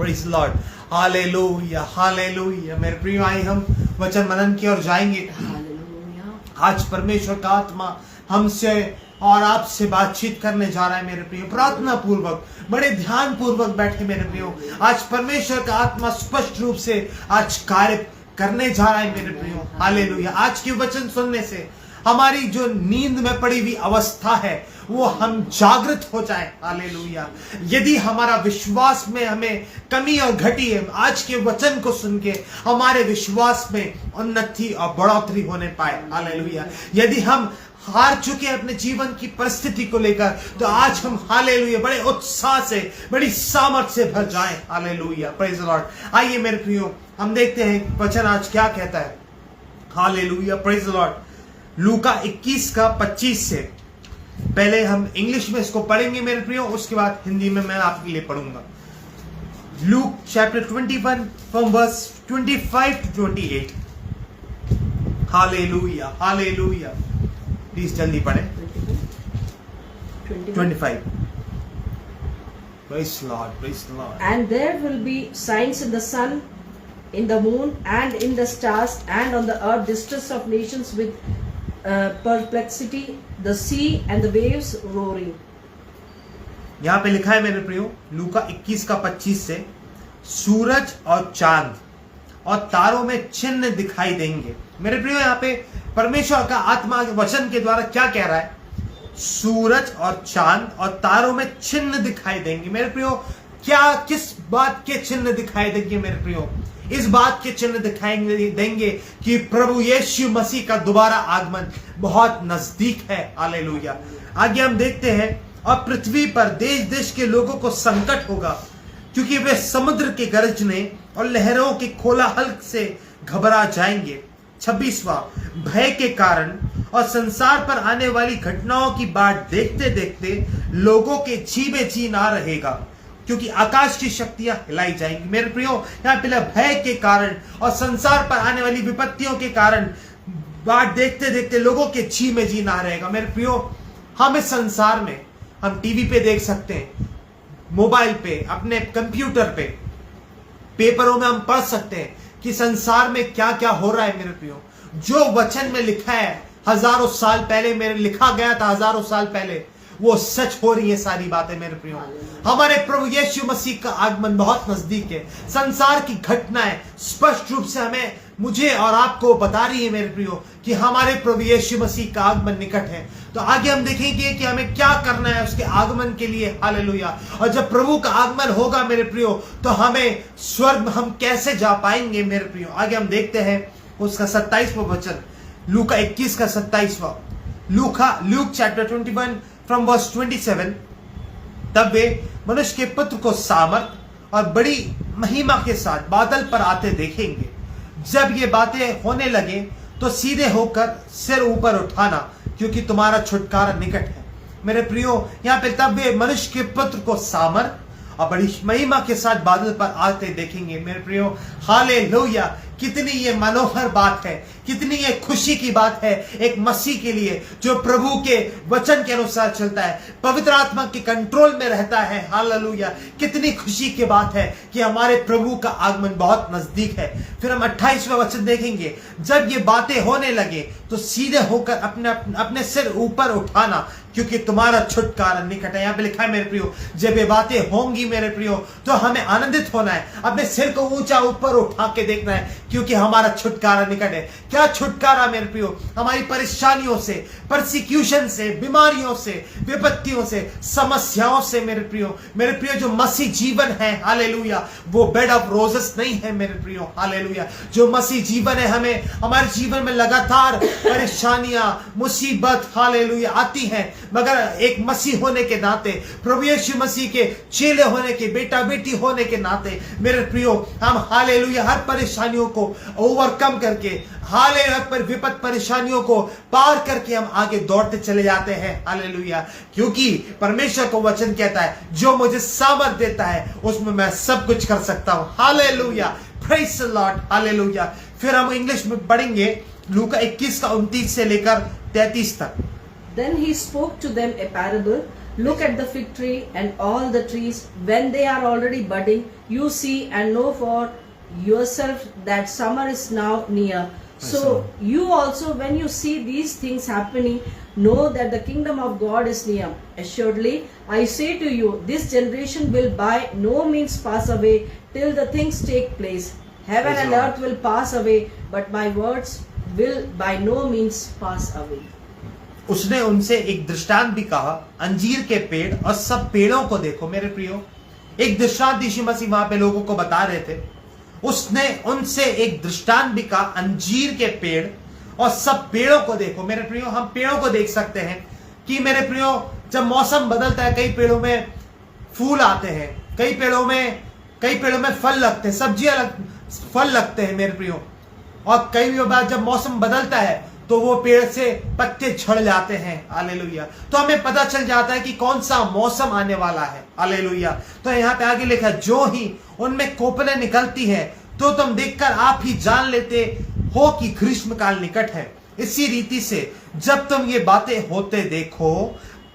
Praise Lord, hallelujah hallelujah. मेरे प्रियो, आइए हम वचन मनन की ओर जाएंगे। आज परमेश्वर का आत्मा हमसे और आपसे बातचीत करने जा रहा है मेरे प्रियो। प्रार्थना पूर्वक, बड़े ध्यान पूर्वक बैठे मेरे प्रियो। आज परमेश्वर का आत्मा स्पष्ट रूप से आज कार्य करने जा रहा है मेरे प्रियो। हालेलुया। आज के वचन सुनने से हमारी जो नींद में पड़ी हुई अवस्था है वो हम जागृत हो जाए। हालेलुया। यदि हमारा विश्वास में हमें कमी और घटी है, आज के वचन को सुन के हमारे विश्वास में उन्नति और बढ़ोतरी होने पाए। हालेलुया। यदि हम हार चुके अपने जीवन की परिस्थिति को लेकर, तो आज हम हालेलुया बड़े उत्साह से, बड़ी सामर्थ से भर जाएं। Hallelujah, praise the Lord. आइए मेरे प्रियो, हम देखते हैं वचन आज क्या कहता है। Hallelujah, praise the Lord. लूका 21 का 25 से, पहले हम इंग्लिश में इसको पढ़ेंगे मेरे प्रियो, उसके बाद हिंदी में मैं आपके लिए पढ़ूंगा। Luke chapter 21 from verse 25 to 28। Hallelujah hallelujah. Please जल्दी पढ़े। 25। Praise the Lord, praise the Lord. And there will be signs in the sun, in the moon, and in the stars, and on the earth distress of nations with perplexity, the sea and the waves roaring. यहाँ पे लिखा है मेरे प्रियो, लूका 21 का 25 से, सूरज और चांद और तारों में चिन्ह दिखाई देंगे। मेरे प्रियो, यहाँ पे परमेश्वर का आत्मा वचन के द्वारा क्या कह रहा है? सूरज और चांद और तारों में चिन्ह दिखाई देंगे। मेरे प्रियो, क्या किस बात के चिन्ह दिखाई देंगे मेरे प्रियो? इस बात के चिन्ह दिखाई देंगे कि प्रभु यीशु मसीह का दोबारा आगमन बहुत नजदीक है। हालेलुया। आगे हम देखते हैं, और पृथ्वी पर देश देश के लोगों को संकट होगा, क्योंकि वे समुद्र के गरजने और लहरों के कोलाहल से घबरा जाएंगे। 26वां, भय के कारण और संसार पर आने वाली घटनाओं की बाट देखते देखते लोगों के जी में जी ना रहेगा, क्योंकि आकाश की शक्तियां हिलाई जाएंगी। मेरे प्रियो, यहाँ पे भय के कारण और संसार पर आने वाली विपत्तियों के कारण बाट देखते देखते लोगों के जी में जी ना रहेगा। मेरे प्रियो, हम इस संसार में, हम टीवी पे देख सकते हैं, मोबाइल पे, अपने कंप्यूटर पे, पेपरों में हम पढ़ सकते हैं कि संसार में क्या क्या हो रहा है। मेरे प्रियो, जो वचन में लिखा है हजारों साल पहले, मेरे लिखा गया था हजारों साल पहले, वो सच हो रही है सारी बातें मेरे प्रियो। हमारे प्रभु यीशु मसीह का आगमन बहुत नजदीक है। संसार की घटनाएं स्पष्ट रूप से हमें, मुझे और आपको बता रही है मेरे प्रियो कि हमारे प्रभु यीशु मसीह का आगमन निकट है। तो आगे हम देखेंगे कि हमें क्या करना है उसके आगमन के लिए। हालेलुया। और जब प्रभु का आगमन होगा मेरे प्रियो, तो हमें स्वर्ग हम कैसे जा पाएंगे मेरे प्रियो। आगे हम देखते हैं उसका 27वां वचन, लूका 21 का 27वां। Luke chapter 21 from verse 27। तब वे मनुष्य के पुत्र को सामर्थ और बड़ी महिमा के साथ बादल पर आते देखेंगे। जब ये बातें होने लगे तो सीधे होकर सिर ऊपर उठाना, क्योंकि तुम्हारा छुटकारा निकट है। मेरे प्रियो, यहाँ पे तब वे मनुष्य के पुत्र को सामर्थ और बड़ी महिमा के साथ बादल पर आते देखेंगे। मेरे प्रियो, हालेलुया। कितनी ये मनोहर बात है, कितनी ये खुशी की बात है एक मसीह के लिए जो प्रभु के वचन के अनुसार चलता है, पवित्र आत्मा के कंट्रोल में रहता है। हालेलुया। कितनी खुशी की बात है कि हमारे प्रभु का आगमन बहुत नजदीक है। फिर हम 28वां वचन देखेंगे, जब ये बातें होने लगे तो सीधे होकर अपने सिर ऊपर उठाना, क्योंकि तुम्हारा छुटकारा निकट है। यहाँ पे लिखा है मेरे प्रियो, जब ये बातें होंगी मेरे प्रियो, तो हमें आनंदित होना है, अपने सिर को ऊंचा ऊपर उठा के देखना है, क्योंकि हमारा छुटकारा निकट है। क्या छुटकारा मेरे प्रियो? हमारी परेशानियों से, परसिक्यूशन से, बीमारियों से, विपत्तियों से, समस्याओं से मेरे प्रियो जो मसीह जीवन है, हालेलुया, वो बेड ऑफ रोजेस नहीं है मेरे प्रियो। हालेलुया। जो मसीह जीवन है, हमें हमारे जीवन में लगातार परेशानियां, मुसीबत, हालेलुया, आती हैं, मगर एक मसीह होने के नाते, प्रभु यीशु मसीह के चेले होने के, बेटा बेटी होने के नाते मेरे प्रियो, हम हालेलुया हर परेशानियों को ओवरकम करके, हालेलुया पर विपत परेशानियों को पार करके हम आगे दौड़ते चले जाते हैं। हालेलुया। क्योंकि परमेश्वर को वचन कहता है, जो मुझे सामर्थ देता है उसमें मैं सब कुछ कर सकता हूं। Hallelujah. Praise the Lord. Hallelujah. फिर हम इंग्लिश में पढ़ेंगे लूका 21 का 29 से लेकर 33 तक। Then he spoke to them a parable. Look at the fig tree and all the trees, when they are already budding, you see and know for yourself that summer is now near. So you also, when you see these things happening, know that the kingdom of God is near. Assuredly, I say to you, this generation will by no means pass away till the things take place. Heaven and earth will pass away, but my words will by no means pass away. उसने उनसे एक दृष्टांत भी कहा, अंजीर के पेड़ और सब पेड़ों को देखो। मेरे प्रियो, एक दृष्टांत यीशु मसीह वहां पे लोगों को बता रहे थे। उसने उनसे एक दृष्टांत भी कहा, अंजीर के पेड़ और सब पेड़ों को देखो। मेरे प्रियो, हम पेड़ों को देख सकते हैं कि मेरे प्रियो, जब मौसम बदलता है, कई पेड़ों में फूल आते हैं, कई पेड़ों में फल लगते हैं, सब्जियां फल लगते हैं मेरे प्रियो। और कई बार जब मौसम बदलता है तो वो पेड़ से पत्ते झड़ जाते हैं। हालेलुया। तो हमें पता चल जाता है कि कौन सा मौसम आने वाला है। हालेलुया। तो यहाँ पे आगे लिखा, जो ही उनमें कोपलें निकलती है तो तुम देखकर आप ही जान लेते हो कि ग्रीष्मकाल निकट है। इसी रीति से जब तुम ये बातें होते देखो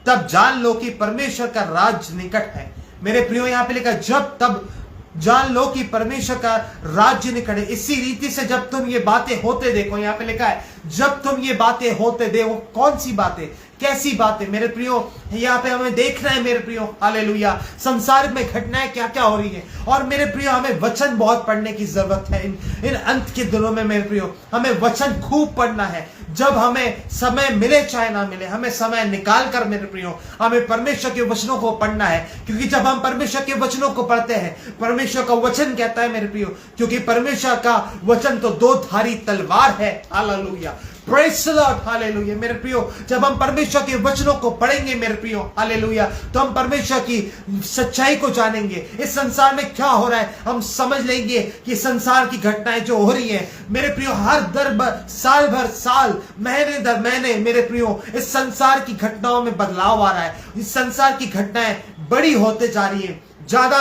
तब जान लो कि परमेश्वर का राज्य निकट है। मेरे प्रियो, यहाँ पे लिखा, जब तब जान लो कि परमेश्वर का राज्य निकट है। इसी रीति से जब तुम ये बातें होते देखो, यहाँ पे लिखा है, जब तुम ये बातें होते देखो। कौन सी बातें, कैसी बातें? मेरे प्रियो, यहाँ पे हमें देखना है मेरे प्रियो। हालेलुया। संसार में घटनाएं क्या क्या हो रही है। और मेरे प्रियो, हमें वचन बहुत पढ़ने की जरूरत है। इन अंत के दिनों में मेरे प्रियो, हमें वचन खूब पढ़ना है। जब हमें समय मिले चाहे ना मिले, हमें समय निकाल कर मेरे प्रियो, हमें परमेश्वर के वचनों को पढ़ना है। क्योंकि जब हम परमेश्वर के वचनों को पढ़ते हैं, परमेश्वर का वचन कहता है मेरे प्रियो, क्योंकि परमेश्वर का वचन तो दो धारी तलवार है। Hallelujah. Praise the Lord. Hallelujah. मेरे प्रियो, जब हम परमेश्वर के वचनों को पढ़ेंगे मेरे प्रियो, हालेलुया, तो हम परमेश्वर की सच्चाई को जानेंगे। इस संसार में क्या हो रहा है हम समझ लेंगे कि संसार की घटनाएं जो हो रही हैं मेरे प्रियो, हर साल भर साल, महीने दर महीने मेरे प्रियो, इस संसार की घटनाओं में बदलाव आ रहा है। इस संसार की घटनाएं बड़ी होते जा रही है, ज्यादा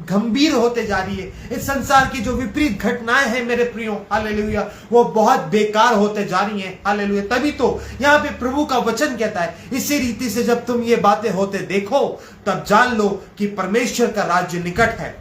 गंभीर होते जा रही है। इस संसार की जो विपरीत घटनाएं हैं मेरे प्रियो, हालेलुया, वो बहुत बेकार होते जा रही हैं। हालेलुया। तभी तो यहाँ पे प्रभु का वचन कहता है, इसी रीति से जब तुम ये बातें होते देखो तब जान लो कि परमेश्वर का राज्य निकट है।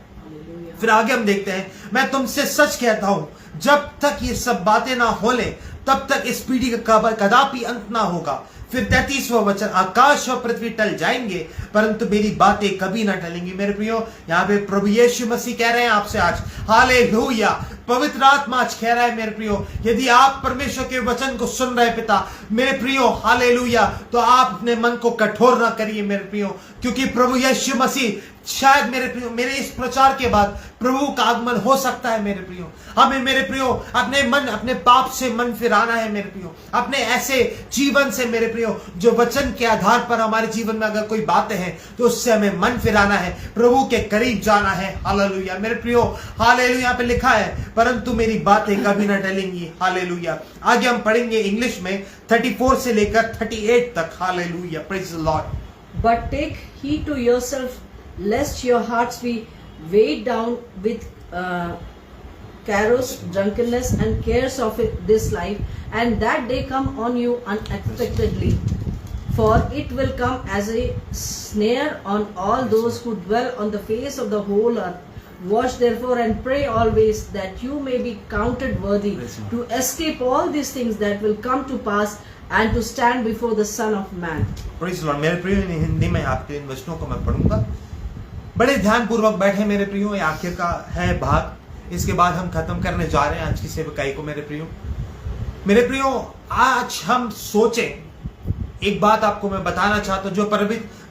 फिर आगे हम देखते हैं, मैं तुमसे सच कहता हूं, जब तक ये सब बातें ना हो ले तब तक इस पीढ़ी का कदापि अंत ना होगा। फिर 33वां वचन, आकाश और पृथ्वी टल जाएंगे परंतु मेरी बातें कभी ना टलेंगी। मेरे प्रियो, यहाँ पे प्रभु यीशु मसीह कह रहे हैं आपसे आज, हालेलुया, पवित्र आत्मा आज कह रहा है मेरे प्रियो, यदि आप परमेश्वर के वचन को सुन रहे पिता मेरे प्रियो, हालेलुया, तो आप अपने मन को कठोर ना करिए मेरे प्रियो। क्योंकि प्रभु यीशु मसीह शायद मेरे प्रियो, मेरे इस प्रचार के बाद प्रभु का आगमन हो सकता है मेरे प्रियो। हमें मेरे प्रियो अपने पाप से मन फिराना है मेरे प्रियो, अपने ऐसे जीवन से मेरे प्रियो जो वचन के आधार पर हमारे जीवन में अगर कोई बातें हैं तो उससे हमें मन फिराना है, प्रभु के करीब जाना है। हालेलुया। मेरे प्रियो, हालेलुया, यहाँ पे लिखा है, परंतु मेरी बातें कभी ना टलेंगी। हालेलुया। आगे हम पढ़ेंगे इंग्लिश में 34 से लेकर 38 तक। Hallelujah. Praise the Lord. But take heed to yourself, lest your hearts be weighed down with carouse, drunkenness, and cares of this life, and that day come on you unexpectedly. For it will come as a snare on all those who dwell on the face of the whole earth. Watch therefore and pray always that you may be counted worthy to escape all these things that will come to pass and to stand before the Son of Man. Praise the Lord. मेरे प्रियो, हिंदी में आपके इन वचनों को मैं पढ़ूंगा। बड़े ध्यान पूर्वक बैठे मेरे प्रियो, ये आखिर का है भाग। इसके बाद हम खत्म करने जा रहे हैं आज की सेवकाई को मेरे प्रियो। मेरे प्रियो, आज हम सोचें, एक बात आपको मैं बताना चाहता हूं जो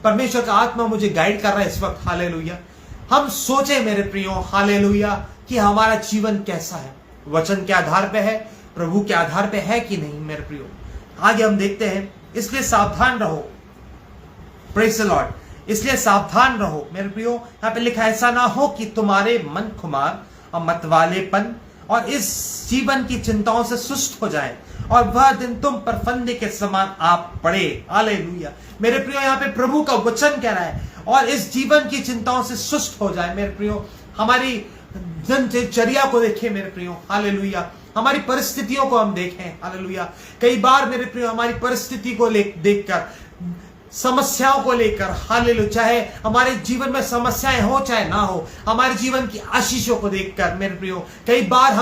परमेश्वर का आत्मा मुझे गाइड कर रहा है इस वक्त। हालेलुया। हम सोचे मेरे प्रियो, हालेलुया, कि हमारा जीवन कैसा है, वचन के आधार पे है, प्रभु के आधार पे है कि नहीं मेरे प्रियो। आगे हम देखते हैं, इसलिए सावधान रहो। Praise the Lord. इसलिए सावधान रहो मेरे प्रियो। यहाँ पे लिखा, ऐसा ना हो कि तुम्हारे मन खुमार और मतवालेपन और इस जीवन की चिंताओं से सुस्त हो जाए और वह दिन तुम पर फंदे के समान आप पड़े। हालेलुया। मेरे प्रियो, यहाँ पे प्रभु का वचन कह रहा है, और इस जीवन की चिंताओं से सुस्त हो जाए मेरे प्रियो। हमारी दिनचर्या को देखें मेरे प्रियो। हालेलुया। हमारी परिस्थितियों को हम देखें। हालेलुया। कई बार मेरे प्रियो, हमारी परिस्थिति को देखकर समस्याओं को लेकर, हालेलुया, चाहे हमारे जीवन में समस्याएं हो चाहे ना हो, हमारे जीवन की आशीषों को देखकर मेरे प्रियो, कई बार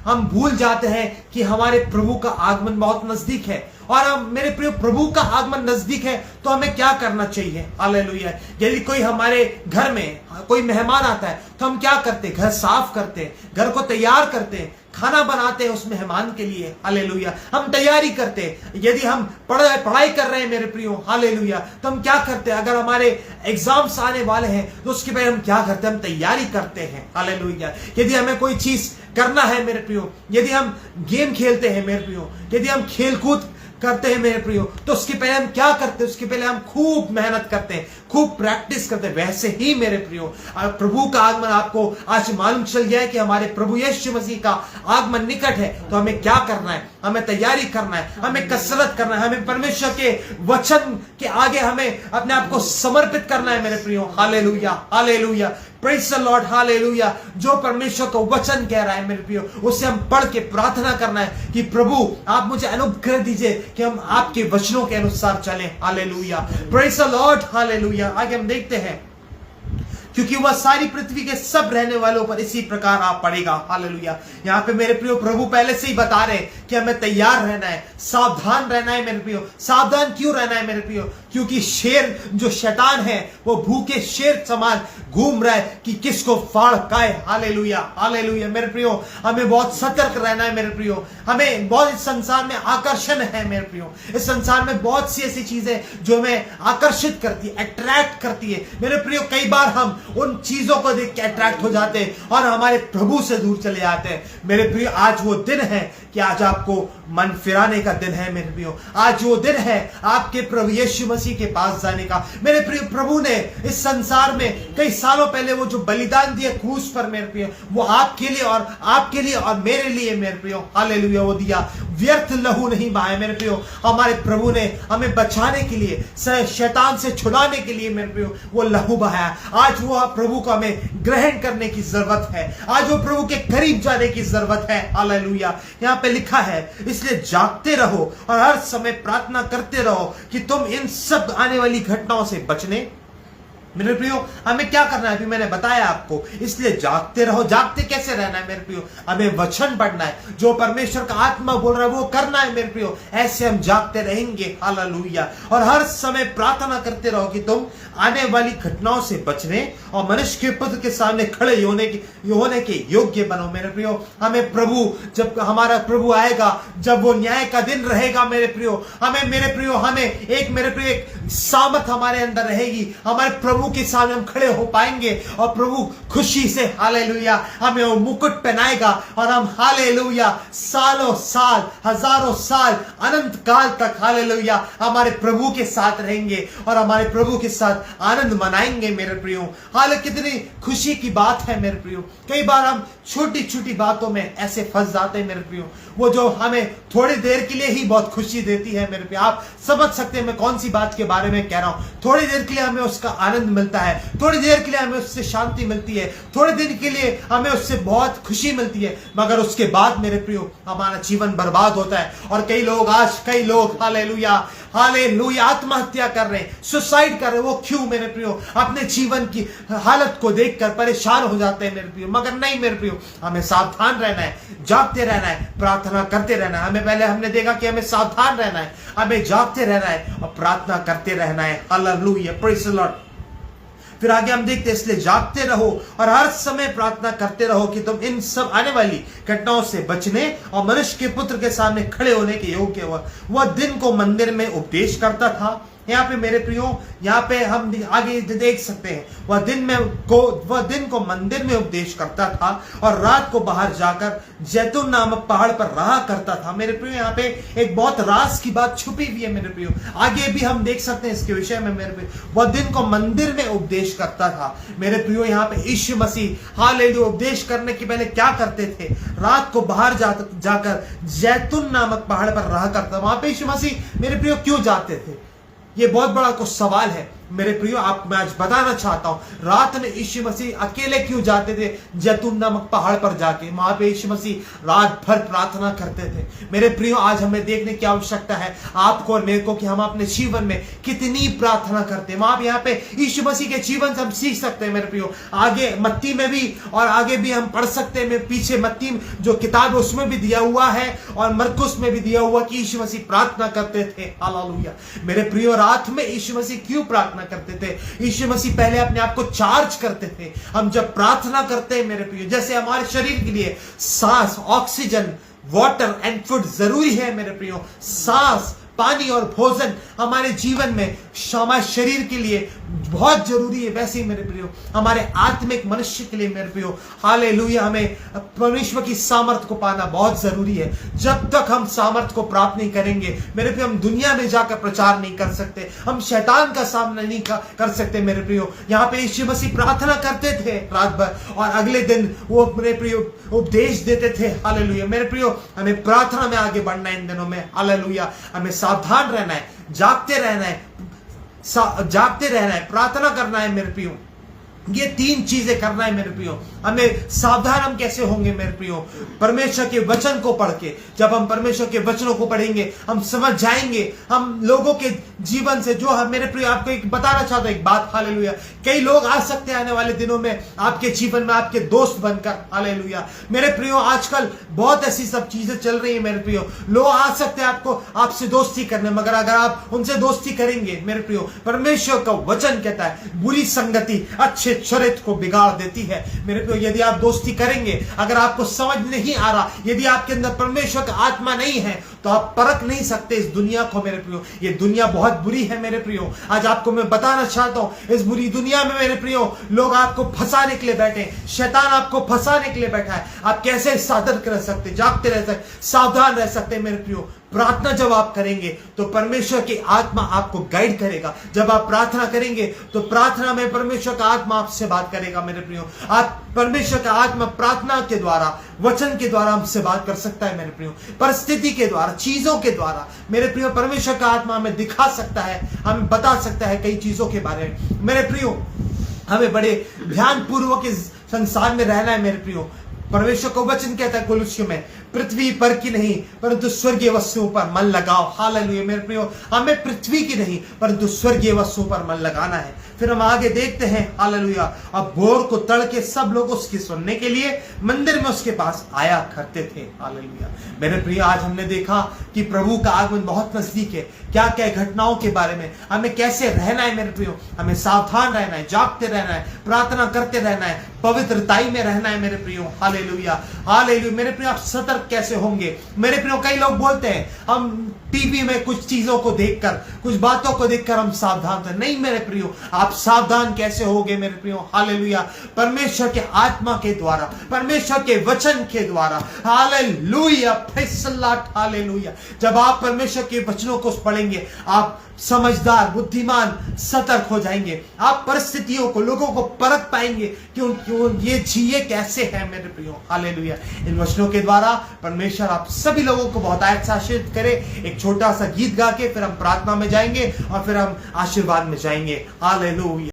हम भूल जाते हैं कि हमारे प्रभु का आगमन बहुत नजदीक है। और हम मेरे प्रियो, प्रभु का आगमन नजदीक है तो हमें क्या करना चाहिए? हालेलुया। यदि कोई हमारे घर में कोई मेहमान आता है तो हम क्या करते? घर साफ करते, घर को तैयार करते, खाना बनाते हैं उस मेहमान के लिए। हालेलुया। हम तैयारी करते। यदि हम पढ़ाई कर रहे हैं मेरे प्रियो, हालेलुया, तो हम क्या करते हैं? अगर हमारे एग्जाम्स आने वाले हैं तो उसके पहले हम क्या करते हैं? हम तैयारी करते हैं। हालेलुया। यदि हमें कोई चीज करना है मेरे प्रियो, यदि हम गेम खेलते हैं मेरे प्रियो, यदि हम खेलकूद करते हैं मेरे प्रियो, तो उसके पहले हम क्या करते हैं? उसके पहले हम खूब मेहनत करते हैं, खूब प्रैक्टिस करते हैं। वैसे ही मेरे प्रियो, प्रभु का आगमन आपको आज मालूम चल गया है कि हमारे प्रभु यीशु मसीह का आगमन निकट है, तो हमें क्या करना है? हमें तैयारी करना है, हमें कसरत करना है, हमें परमेश्वर के वचन के आगे हमें अपने आप को समर्पित करना है मेरे प्रियो। Hallelujah, hallelujah, praise the Lord, hallelujah. जो परमेश्वर का वचन कह रहा है मेरे प्रियो, उसे हम पढ़ के प्रार्थना करना है कि प्रभु आप मुझे अनुग्रह दीजिए कि हम आपके वचनों के अनुसार चलें। Hallelujah, praise the Lord, hallelujah. आगे हम देखते हैं, क्योंकि वह सारी पृथ्वी के सब रहने वालों पर इसी प्रकार आप पड़ेगा। हालेलुया। यहाँ पे मेरे प्रियो, प्रभु पहले से ही बता रहे हैं कि हमें तैयार रहना है, सावधान रहना है मेरे प्रियो। सावधान क्यों रहना है मेरे प्रियो? क्योंकि शेर, जो शैतान है, वो भूखे शेर समान घूम रहा है कि किसको फाड़ खाए। Hallelujah, hallelujah. मेरे प्रियो, हमें बहुत सतर्क रहना है मेरे प्रियो। हमें बहुत, इस संसार में आकर्षण है मेरे प्रियो। इस संसार में बहुत सी ऐसी चीजें जो हमें आकर्षित करती है, अट्रैक्ट करती है मेरे प्रियो। कई बार हम उन चीजों को देख के अट्रैक्ट हो जाते हैं और हमारे प्रभु से दूर चले जाते हैं मेरे प्रियो। आज वो दिन है कि आज आपको मन फिराने का दिन है मेरे प्रियो। आज वो दिन है आपके प्रभु यीशु मसीह के पास जाने का मेरे प्रियो। प्रभु ने इस संसार में कई सालों पहले वो जो बलिदान दिया क्रूस पर मेरे प्रियो, वो आपके लिए और आपके लिए और मेरे लिए मेरे प्रियो, हालेलुया, वो दिया। व्यर्थ लहू नहीं बहाया मेरे प्रियो। हमारे प्रभु ने हमें बचाने के लिए, शैतान से छुड़ाने के लिए मेरे प्रियो वो लहू बहाया। आज वो प्रभु को हमें ग्रहण करने की जरूरत है। आज वो प्रभु के करीब जाने की जरूरत है। हालेलुया। यहाँ पे लिखा है, इसलिए जागते रहो और हर समय प्रार्थना करते रहो कि तुम इन सब आने वाली घटनाओं से बचने। मेरे प्रियो, हमें क्या करना है? अभी मैंने बताया आपको, इसलिए जागते रहो। जागते कैसे रहना है मेरे प्रियो? हमें वचन पढ़ना है, जो परमेश्वर का आत्मा बोल रहा है वो करना है मेरे प्रियो। ऐसे हम जागते रहेंगे। हालेलुया। और हर समय प्रार्थना करते रहो कि तुम आने वाली घटनाओं से बचने और मनुष्य के पुत्र के सामने खड़े होने के योग्य बनो मेरे प्रियो। हमें प्रभु, जब हमारा प्रभु आएगा, जब वो न्याय का दिन रहेगा मेरे प्रियो, हमें मेरे प्रियो, हमें एक सामर्थ हमारे अंदर रहेगी। हमारे प्रभु के सामने हम खड़े हो पाएंगे और प्रभु खुशी से, हालेलुया, हमें वो मुकुट पहनाएगा और हम, हालेलुया, सालों साल, हजारों साल, अनंत काल तक, हालेलुया, हमारे प्रभु के साथ रहेंगे और हमारे प्रभु के साथ आनंद मनाएंगे मेरे प्रियो। हाल कितनी खुशी की बात है मेरे प्रियो। कई बार हम छोटी छोटी बातों में ऐसे फंस जाते हैं मेरे प्रियो, वो जो हमें थोड़ी देर के लिए ही बहुत खुशी देती है मेरे प्रियो। आप समझ सकते हैं मैं कौन सी बात के बारे में कह रहा हूं। थोड़ी देर के लिए हमें उसका आनंद मिलता है, थोड़ी देर के लिए हमें उससे शांति मिलती है, थोड़े दिन के लिए हमें उससे बहुत खुशी मिलती है, मगर उसके बाद मेरे प्रियो हमारा जीवन बर्बाद होता है। और कई लोग, हालेलुया, हालेलुया, आत्महत्या कर रहे हैं, सुसाइड कर रहे हैं। वो क्यों मेरे प्रियो? अपने जीवन की हालत को देखकर परेशान हो जाते हैं मेरे प्रियो। मगर नहीं मेरे प्रियो, हमें सावधान रहना है, जागते रहना है, प्रार्थना करते रहना है। हमने देखा कि हमें सावधान रहना है, हमें जागते रहना है और प्रार्थना करते रहना है। Hallelujah, praise the Lord. फिर आगे हम देखते हैं, इसलिए जागते रहो और हर समय प्रार्थना करते रहो कि तुम इन सब आने वाली घटनाओं से बचने और मनुष्य के पुत्र के सामने खड़े होने के योग्य हो। वह दिन को मंदिर में उपदेश करता था। यहाँ पे मेरे प्रियो, यहाँ पे हम आगे देख सकते हैं, वह दिन को मंदिर में उपदेश करता था और रात को बाहर जाकर जैतून नामक पहाड़ पर रहा करता था। मेरे प्रियो, यहाँ पे एक बहुत राज की बात छुपी हुई है मेरे प्रियो। आगे भी हम देख सकते हैं इसके विषय में मेरे प्रियो। वह दिन को मंदिर में उपदेश करता था मेरे प्रियो। यहाँ पे यीशु मसीह, हालेलुया, उपदेश करने के पहले क्या करते थे? रात को बाहर जाकर जैतून नामक पहाड़ पर रहा करता। वहां पे यीशु मसीह मेरे प्रियो क्यों जाते थे? ये बहुत बड़ा कुछ सवाल है मेरे प्रियो आप मैं आज बताना चाहता हूं, रात में यीशु मसीह अकेले क्यों जाते थे जैतून नामक पहाड़ पर जाके? वहां पे यीशु मसीह रात भर प्रार्थना करते थे। मेरे प्रियो आज हमें देखने की आवश्यकता है आपको और मेरे को कि हम अपने जीवन में कितनी प्रार्थना करते हैं। वहां पे यहाँ पे यीशु मसीह के जीवन से हम सीख सकते हैं। मेरे प्रियो आगे मत्ती में भी और आगे भी हम पढ़ सकते हैं। पीछे मत्ती जो किताब है उसमें भी दिया हुआ है और मरकुस में भी दिया हुआ कि यीशु मसीह प्रार्थना करते थे। हालेलुया। मेरे प्रियो रात में यीशु मसीह क्यों प्रार्थना करते थे? यीशु मसीह पहले अपने आप को चार्ज करते थे। हम जब प्रार्थना करते हैं मेरे प्रियो, जैसे हमारे शरीर के लिए सांस, ऑक्सीजन, वाटर एंड फूड जरूरी है मेरे प्रियो, सांस, पानी और भोजन हमारे जीवन में हमारे शरीर के लिए बहुत जरूरी है। वैसे ही मेरे प्रियो हमारे आत्मिक मनुष्य के लिए मेरे प्रियो हालेलुया हमें परमेश्वर की सामर्थ को पाना बहुत जरूरी है। जब तक हम सामर्थ को प्राप्त नहीं करेंगे मेरे प्रियो हम दुनिया में जाकर प्रचार नहीं कर सकते, हम शैतान का सामना नहीं कर सकते। मेरे प्रियो यहाँ पे यीशु मसीह प्रार्थना करते थे रात भर और अगले दिन वो मेरे प्रियो उपदेश देते थे। हालेलुया। मेरे प्रियो हमें प्रार्थना में आगे बढ़ना है इन दिनों में। हालेलुया। हमें सावधान रहना है, जागते रहना है, जागते रहना है, प्रार्थना करना है मेरे प्रियो। ये तीन चीजें करना है मेरे प्रियो। हमें सावधान हम कैसे होंगे मेरे प्रियो? परमेश्वर के वचन को पढ़ के। जब हम परमेश्वर के वचनों को पढ़ेंगे हम समझ जाएंगे, हम लोगों के जीवन से जो हम मेरे प्रियो आपको एक बताना चाहता हूं एक बात। हालेलुया। कई लोग आ सकते हैं आने वाले दिनों में आपके जीवन में आपके दोस्त बनकर। हालेलुया। मेरे प्रियो आजकल बहुत ऐसी सब चीजें चल रही है मेरे प्रियो। लोग आ सकते हैं आपको आपसे दोस्ती करने, मगर अगर आप उनसे दोस्ती करेंगे मेरे प्रियो, परमेश्वर का वचन कहता है बुरी संगति अच्छे चरित्र को बिगाड़ देती है। मेरे प्रियो यदि आप दोस्ती करेंगे, अगर आपको समझ नहीं आ रहा, यदि आपके अंदर परमेश्वर का आत्मा नहीं है तो आप परख नहीं सकते इस दुनिया को मेरे प्रियो। ये दुनिया बहुत बुरी है मेरे प्रियो। आज आपको मैं बताना चाहता हूं इस बुरी दुनिया में मेरे प्रियो लोग आपको फंसाने के लिए बैठे, शैतान आपको फंसाने के लिए बैठा है। आप कैसे सतर्क रह सकते, जागते रह सकते, सावधान रह सकते मेरे प्रियो। प्रार्थना जब आप करेंगे तो परमेश्वर की आत्मा आपको गाइड करेगा। जब आप प्रार्थना करेंगे तो प्रार्थना में परमेश्वर का आत्मा आपसे बात करेगा मेरे प्रियो। आप परमेश्वर का आत्मा प्रार्थना के द्वारा, वचन के द्वारा हमसे बात कर सकता है मेरे प्रियो। परिस्थिति के द्वारा, चीजों के द्वारा मेरे प्रियो परमेश्वर का आत्मा हमें दिखा सकता है, हमें बता सकता है कई चीजों के बारे में मेरे प्रियो। हमें बड़े ध्यान पूर्वक इस संसार में रहना है मेरे प्रियो। परमेश्वर को वचन कहता है कुलुष्य में, पृथ्वी पर की नहीं परंतु स्वर्गीय वस्तुओं पर मन लगाओ। हालेलुया मेरे प्रियो हमें पृथ्वी की नहीं परंतु स्वर्गीय वस्तुओं पर मन लगाना है। फिर हम आगे देखते हैं हालेलुया। अब भोर को तड़के सब लोग उसकी सुनने के लिए मंदिर में उसके पास आया करते थे। हालेलुया मेरे प्रियो आज हमने देखा कि प्रभु का आगमन बहुत नजदीक है। क्या क्या घटनाओं के बारे में, हमें कैसे रहना है मेरे प्रियो। हमें सावधान रहना है, जागते रहना है, प्रार्थना करते रहना है, पवित्रताई में रहना है मेरे प्रियो। हालेलुया हालेलुया मेरे प्रियो आप सतर्क कैसे होंगे मेरे प्रियो? कई लोग बोलते हैं हम टीवी में कुछ चीजों को देखकर, कुछ बातों को देखकर हम सावधान थे। नहीं मेरे प्रियो, आप सावधान कैसे होगे मेरे प्रियो? हालेलुया परमेश्वर के आत्मा के द्वारा, परमेश्वर के वचन के द्वारा। हालेलुया फैसला। हालेलुया जब आप परमेश्वर के वचनों को पढ़ेंगे आप समझदार, बुद्धिमान, सतर्क हो जाएंगे। आप परिस्थितियों को, लोगों को परख पाएंगे कि ये जिए कैसे है मेरे प्रियो। हालेलुया इन वचनों के द्वारा परमेश्वर आप सभी लोगों को बहुत आशीर्वाद करे। एक छोटा सा गीत गा के फिर हम प्रार्थना में जाएंगे और फिर हम आशीर्वाद में जाएंगे। हालेलुया।